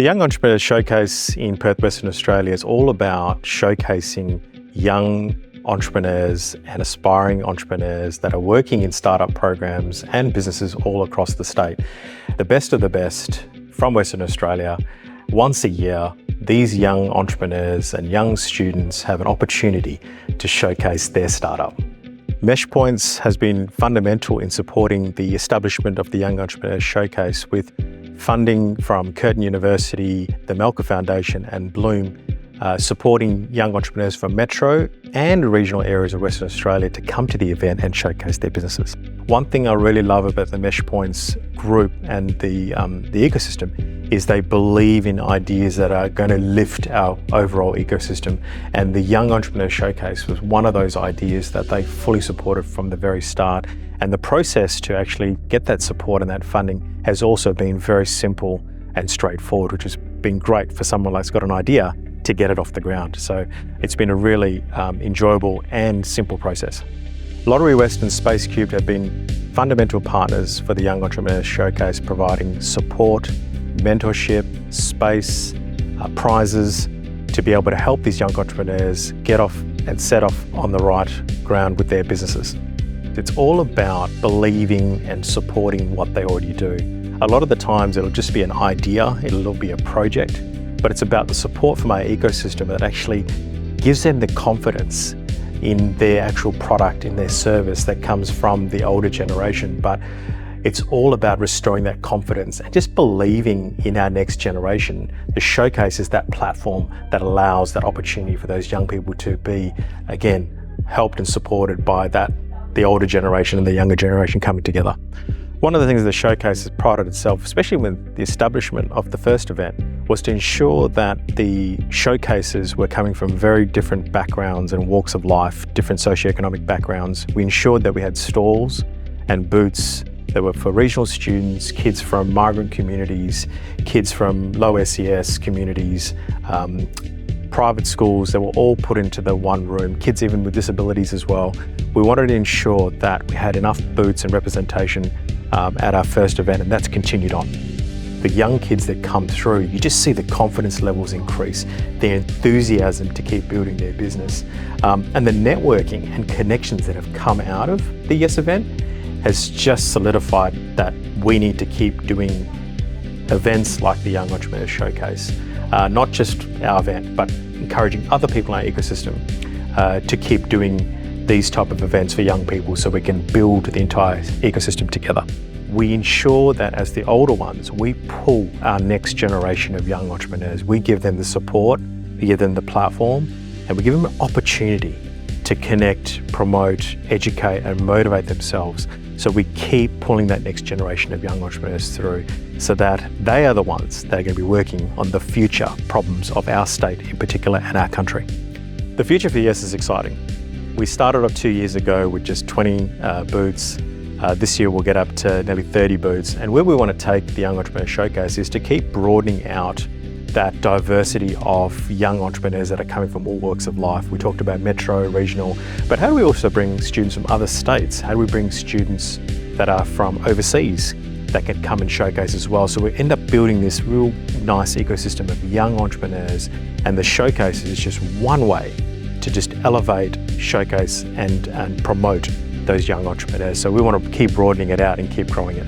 The Young Entrepreneurs Showcase in Perth, Western Australia is all about showcasing young entrepreneurs and aspiring entrepreneurs that are working in startup programs and businesses all across the state. The best of the best from Western Australia. Once a year, these young entrepreneurs and young students have an opportunity to showcase their startup. Meshpoints has been fundamental in supporting the establishment of the Young Entrepreneurs Showcase with funding from Curtin University, the Melker Foundation and Bloom, supporting young entrepreneurs from metro and regional areas of Western Australia to come to the event and showcase their businesses. One thing I really love about the Meshpoints group and the ecosystem is they believe in ideas that are going to lift our overall ecosystem. And the Young Entrepreneur Showcase was one of those ideas that they fully supported from the very start. And the process to actually get that support and that funding has also been very simple and straightforward, which has been great for someone that's got an idea to get it off the ground. So it's been a really enjoyable and simple process. Lottery West and Space Cubed have been fundamental partners for the Young Entrepreneurs Showcase, providing support, mentorship, space, prizes to be able to help these young entrepreneurs get off and set off on the right ground with their businesses. It's all about believing and supporting what they already do. A lot of the times it'll just be an idea, it'll be a project, but it's about the support from our ecosystem that actually gives them the confidence in their actual product, in their service that comes from the older generation. But it's all about restoring that confidence and just believing in our next generation. The showcase is that platform that allows that opportunity for those young people to be, again, helped and supported by the older generation and the younger generation coming together. One of the things the showcase has prided itself, especially with the establishment of the first event, was to ensure that the showcases were coming from very different backgrounds and walks of life, different socioeconomic backgrounds. We ensured that we had stalls and booths that were for regional students, kids from migrant communities, kids from low SES communities, private schools that were all put into the one room, kids even with disabilities as well. We wanted to ensure that we had enough booths and representation at our first event, and that's continued on. The young kids that come through, you just see the confidence levels increase, the enthusiasm to keep building their business, and the networking and connections that have come out of the Yes event has just solidified that we need to keep doing events like the Young Entrepreneur Showcase. Not just our event, but encouraging other people in our ecosystem to keep doing these type of events for young people so we can build the entire ecosystem together. We ensure that as the older ones, we pull our next generation of young entrepreneurs. We give them the support, we give them the platform, and we give them an opportunity to connect, promote, educate, and motivate themselves. So we keep pulling that next generation of young entrepreneurs through so that they are the ones that are going to be working on the future problems of our state in particular and our country. The future for Yes is exciting. We started off 2 years ago with just 20 booths. This year we'll get up to nearly 30 booths. And where we want to take the Young Entrepreneur Showcase is to keep broadening out that diversity of young entrepreneurs that are coming from all walks of life. We talked about metro, regional, but how do we also bring students from other states? How do we bring students that are from overseas that can come and showcase as well? So we end up building this real nice ecosystem of young entrepreneurs, and the showcase is just one way to just elevate, showcase and promote those young entrepreneurs. So we want to keep broadening it out and keep growing it.